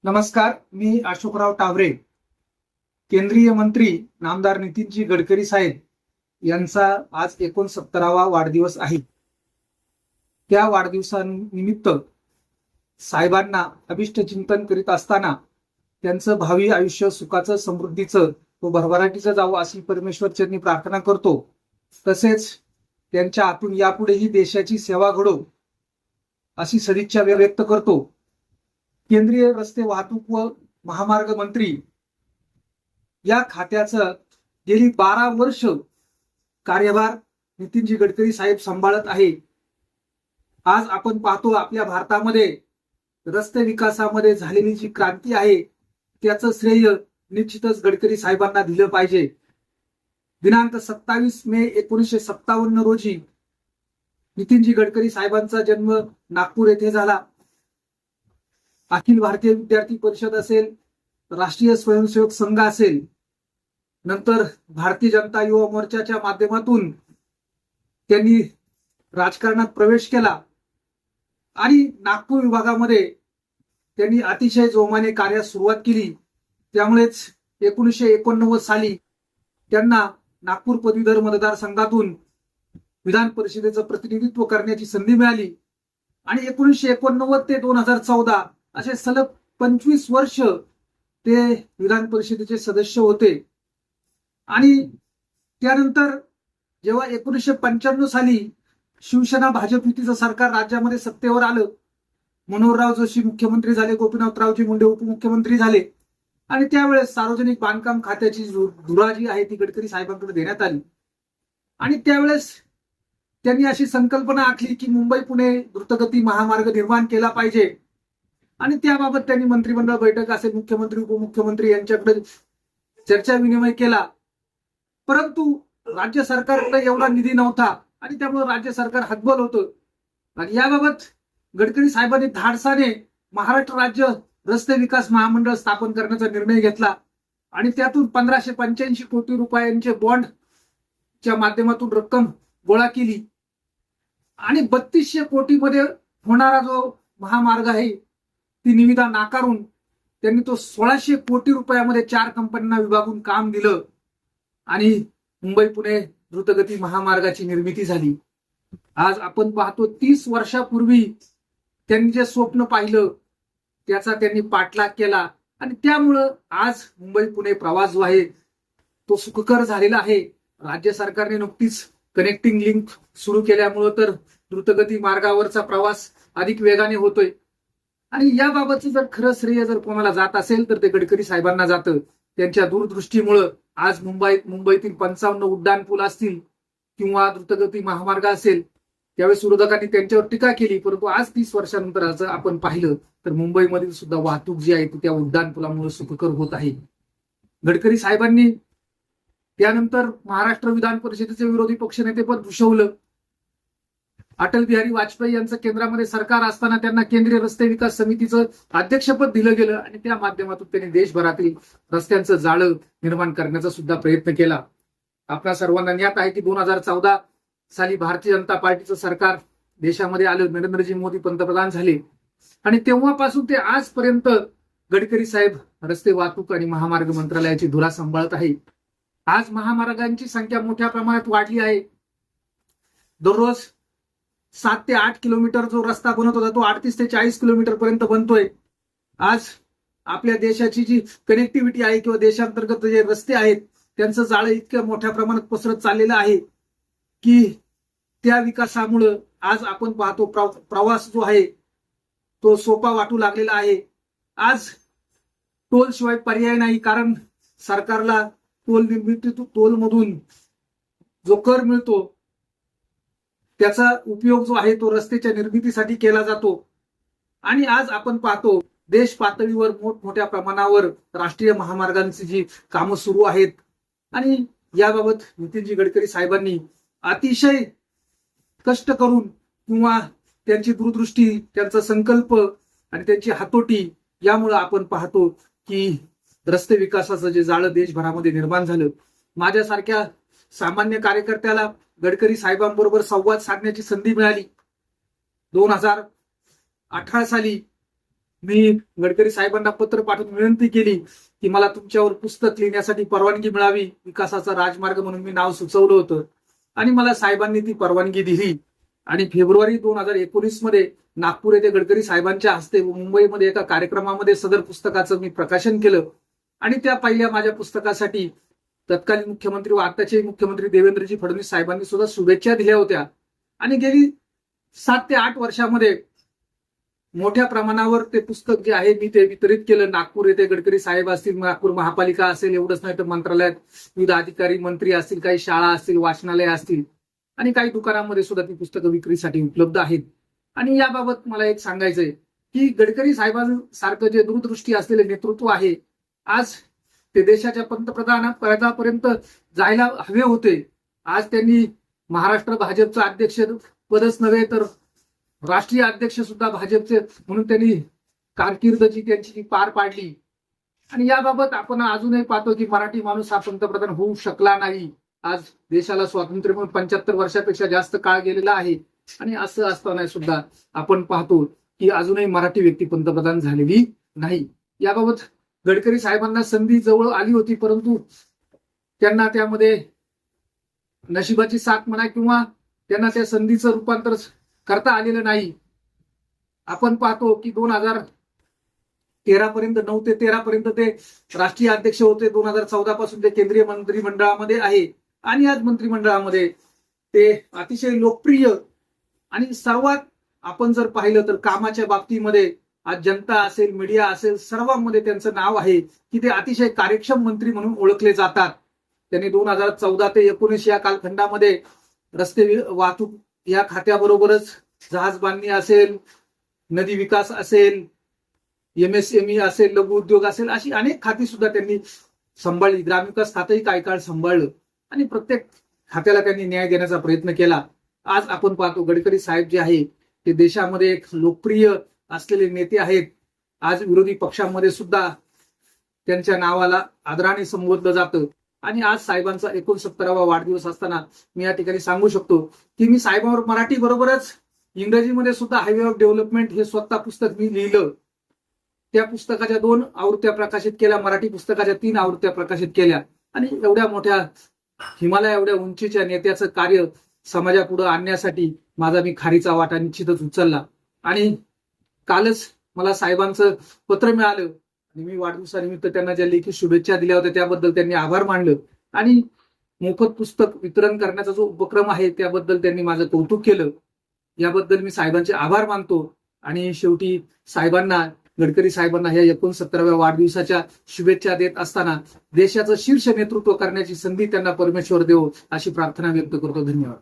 नमस्कार, मी अशोकराव टावरे. केंद्रीय मंत्री नामदार नितीनजी गडकरी साहेब यांचा आज 69वा वाढदिवस आहे. त्या वाढदिवसानिमित्त साहेबांना अभिष्ट चिंतन करीत असताना त्यांचं भावी आयुष्य सुखाचं, समृद्धीचं व भरभराटीचं जावं अशी परमेश्वर चरणी प्रार्थना करतो. तसेच त्यांच्या हातून यापुढेही देशाची सेवा घडो अशी सदिच्छा व्यक्त करतो. केंद्रीय रस्ते वाहतूक व महामार्ग मंत्री या खात्याचं गेली 12 वर्ष कार्यभार नितीनजी गडकरी साहेब सांभाळत आहे. आज आपण पाहतो आपल्या भारतामध्ये रस्ते विकासामध्ये झालेली जी क्रांती आहे त्याचं श्रेय निश्चितच गडकरी साहेबांना दिलं पाहिजे. दिनांक 27 मे 1957 रोजी नितीनजी गडकरी साहेबांचा जन्म नागपूर येथे झाला. अखिल भारतीय विद्यार्थी परिषद असेल, राष्ट्रीय स्वयंसेवक संघ असेल, नंतर भारतीय जनता युवा मोर्चाच्या माध्यमातून त्यांनी राजकारणात प्रवेश केला आणि नागपूर विभागामध्ये त्यांनी अतिशय जोमाने कार्यास सुरुवात केली. त्यामुळेच 1989 साली त्यांना नागपूर पदवीधर मतदारसंघातून विधान परिषदेचं प्रतिनिधित्व करण्याची संधी मिळाली आणि 1989 ते 2014 असे सलग 25 वर्ष ते विधान परिषदेचे सदस्य होते. आणि त्यानंतर जेव्हा 1995 साली शिवसेना भाजप युतीचं सरकार राज्यामध्ये सत्तेवर आलं, मनोहरराव जोशी मुख्यमंत्री झाले, गोपीनाथरावजी मुंडे उपमुख्यमंत्री झाले आणि त्यावेळेस सार्वजनिक बांधकाम खात्याची धुरा जी आहे ती गडकरी साहेबांकडे देण्यात आली. आणि त्यावेळेस त्यांनी अशी संकल्पना आखली की मुंबई पुणे द्रुतगती महामार्ग निर्माण केला पाहिजे आणि त्याबाबत त्यांनी मंत्रिमंडळ बैठक असेल, मुख्यमंत्री उपमुख्यमंत्री यांच्याकडे चर्चा विनिमय केला. परंतु राज्य सरकारकडे एवढा निधी नव्हता आणि त्यामुळे राज्य सरकार हतबल होतं आणि याबाबत गडकरी साहेबांनी धाडसाने महाराष्ट्र राज्य रस्ते विकास महामंडळ स्थापन करण्याचा निर्णय घेतला आणि त्यातून 1585 कोटी रुपयांचे बॉन्डच्या माध्यमातून रक्कम गोळा केली आणि 3200 कोटीमध्ये होणारा जो महामार्ग आहे ती निविदा नाकारून त्यांनी तो 1600 कोटी रुपयामध्ये 4 कंपन्यांना विभागून काम दिलं आणि मुंबई पुणे द्रुतगती महामार्गाची निर्मिती झाली. आज आपण पाहतो 30 वर्षापूर्वी त्यांनी जे स्वप्न पाहिलं त्याचा त्यांनी पाठलाग केला आणि त्यामुळं आज मुंबई पुणे प्रवास जो आहे तो सुखकर झालेला आहे. राज्य सरकारने नुकतीच कनेक्टिंग लिंक सुरू केल्यामुळं तर द्रुतगती मार्गावरचा प्रवास अधिक वेगाने होतोय आणि याबाबतचं जर खरं श्रेय जर कोणाला जात असेल तर ते गडकरी साहेबांना जातं. त्यांच्या दूरदृष्टीमुळं आज मुंबईतील 55 उड्डाण पूल असतील किंवा द्रुतगती महामार्ग असेल, त्यावेळेस विरोधकांनी त्यांच्यावर टीका केली, परंतु आज 30 वर्षानंतर जर आपण पाहिलं तर मुंबईमधील सुद्धा वाहतूक जी आहे ती त्या उड्डाण पुलामुळे सुखकर होत आहे. गडकरी साहेबांनी त्यानंतर महाराष्ट्र विधान परिषदेचे विरोधी पक्षनेतेपद भूषवलं. अटल बिहारी वाजपेयी यांचं केंद्रामध्ये सरकार असताना त्यांना केंद्रीय रस्ते विकास समितीचं अध्यक्षपद दिलं गेलं आणि त्या माध्यमातून त्यांनी देशभरातील रस्त्यांचं जाळं निर्माण करण्याचा सुद्धा प्रयत्न केला. आपल्या सर्वांना ज्ञात आहे की 2014 साली भारतीय जनता पार्टीचं सरकार देशामध्ये आलं, नरेंद्रजी मोदी पंतप्रधान झाले आणि तेव्हापासून ते आजपर्यंत गडकरी साहेब रस्ते वाहतूक आणि महामार्ग मंत्रालयाची धुरा सांभाळत आहे. आज महामार्गांची संख्या मोठ्या प्रमाणात वाढली आहे. दररोज 7 ते 8 किलोमीटर जो रस्ता बनत होता तो 38 ते 40 किलोमीटर पर्यंत बनतोय. आज आपल्या देशाची जी कनेक्टिव्हिटी आहे किंवा देशांतर्गत जे रस्ते आहेत त्यांचं जाळं इतक्या मोठ्या प्रमाणात पसरत चाललेलं आहे की त्या विकासामुळं आज आपण पाहतो प्रवास जो आहे तो सोपा वाटू लागलेला आहे. आज टोल शिवाय पर्याय नाही, कारण सरकारला टोल मधून जो कर मिळतो त्याचा उपयोग जो आहे तो रस्त्याच्या निर्मितीसाठी केला जातो आणि आज आपण पाहतो देश पातळीवर मोठमोठ्या प्रमाणावर राष्ट्रीय महामार्गांची जी कामं सुरू आहेत आणि याबाबत नितीनजी गडकरी साहेबांनी अतिशय कष्ट करून किंवा त्यांची दूरदृष्टी, त्यांचा संकल्प आणि त्यांची हातोटी यामुळे आपण पाहतो की रस्ते विकासाचं जे जाळं देशभरामध्ये निर्माण झालं. माझ्यासारख्या सामान्य कार्यकर्त्याला गडकरी साहेबांबरोबर संवाद साधण्याची संधी मिळाली. 2018 साली मी गडकरी साहेबांना पत्र पाठवून विनंती केली की मला तुमच्यावर पुस्तक लिहिण्यासाठी परवानगी मिळावी, विकासाचा राजमार्ग म्हणून मी नाव सुचवलं होतं आणि मला साहेबांनी ती परवानगी दिली. आणि फेब्रुवारी 2019 मध्ये नागपूर येथे गडकरी साहेबांच्या हस्ते व मुंबईमध्ये एका कार्यक्रमामध्ये सदर पुस्तकाचं मी प्रकाशन केलं. आणि त्या पहिल्या माझ्या पुस्तकासाठी तत्कालीन मुख्यमंत्री व आताचे मुख्यमंत्री देवेंद्रजी फडणवीस साहेबांनी सुद्धा शुभेच्छा दिल्या होत्या. आणि गेली 7 ते 8 वर्षामध्ये मोठ्या प्रमाणावर ते पुस्तक जे आहे मी ते वितरित केलं. नागपूर येथे गडकरी साहेब असतील, नागपूर महापालिका असेल, एवढंच नाही तर मंत्रालयात विविध अधिकारी मंत्री असतील, काही शाळा असतील, वाचनालय असतील आणि काही दुकानांमध्ये सुद्धा ती पुस्तकं विक्रीसाठी उपलब्ध आहेत. आणि याबाबत मला एक सांगायचंय की गडकरी साहेबांसारखं जे दूरदृष्टी असलेले नेतृत्व आहे, आज ते देशाच्या पंतप्रधान पदापर्यंत जायला हवे होते. आज त्यांनी महाराष्ट्र भाजपचं अध्यक्ष पदच नव्हे तर राष्ट्रीय अध्यक्ष सुद्धा भाजपचे म्हणून त्यांनी कारकीर्द जी त्यांची पार पाडली. आणि याबाबत आपण अजूनही पाहतो की मराठी माणूस हा पंतप्रधान होऊ शकला नाही. आज देशाला स्वातंत्र्य मिळून 75 वर्षापेक्षा जास्त काळ गेलेला आहे आणि असं असताना सुद्धा आपण पाहतो की अजूनही मराठी व्यक्ती पंतप्रधान झालेली नाही. याबाबत गडकरी साहेबांना संधी जवळ आली होती, परंतु त्यांना त्यामध्ये नशिबाची साथ म्हणा किंवा त्यांना त्या संधीचं रूपांतर करता आलेलं नाही. आपण पाहतो की 2013 पर्यंत 9 ते 13 पर्यंत ते राष्ट्रीय अध्यक्ष होते. 2014 पासून ते केंद्रीय मंत्रिमंडळामध्ये आहे आणि आज मंत्रिमंडळामध्ये ते अतिशय लोकप्रिय आणि सर्वात आपण जर पाहिलं तर कामाच्या बाबतीमध्ये आज जनता असेल, मीडिया असेल, सर्वांमध्ये त्यांचं नाव आहे की ते अतिशय कार्यक्षम मंत्री म्हणून ओळखले जातात. त्यांनी 2014 ते 19 या कालखंडामध्ये रस्ते वाहतूक या खात्याबरोबरच जहाज बांधणी असेल, नदी विकास असेल, MSME असेल, लघु उद्योग असेल, अशी अनेक खाती सुद्धा त्यांनी सांभाळली. ग्रामविकास खातंही काही काळ सांभाळलं आणि प्रत्येक खात्याला त्यांनी न्याय देण्याचा प्रयत्न केला. आज आपण पाहतो गडकरी साहेब जे आहे ते देशामध्ये एक लोकप्रिय असलेले नेते आहेत. आज विरोधी पक्षांमध्ये सुद्धा त्यांच्या नावाला आदराने संबोधलं जातं. आणि आज साहेबांचा 69वा वाढदिवस असताना मी या ठिकाणी सांगू शकतो की मी साहेबांवर मराठी बरोबरच इंग्रजीमध्ये सुद्धा हायवे ऑफ डेव्हलपमेंट हे स्वतः पुस्तक मी लिहिलं. त्या पुस्तकाच्या 2 आवृत्त्या प्रकाशित केल्या, मराठी पुस्तकाच्या 3 आवृत्त्या प्रकाशित केल्या. आणि एवढ्या मोठ्या हिमालय एवढ्या उंचीच्या नेत्याचं कार्य समाजापुढे आणण्यासाठी माझा मी खारीचा वाटा निश्चितच उचलला. आणि कालच मला साहेबांचं पत्र मिळालं आणि मी वाढदिवसानिमित्त त्यांना ज्या लेखी शुभेच्छा दिल्या होत्या त्याबद्दल त्यांनी आभार मानलं. आणि मोफत पुस्तक वितरण करण्याचा जो उपक्रम आहे त्याबद्दल त्यांनी माझं कौतुक केलं. याबद्दल मी साहेबांचे आभार मानतो. आणि शेवटी साहेबांना, गडकरी साहेबांना ह्या 69व्या वाढदिवसाच्या शुभेच्छा देत असताना देशाचं शीर्ष नेतृत्व करण्याची संधी त्यांना परमेश्वर देवो अशी प्रार्थना व्यक्त करतो. धन्यवाद.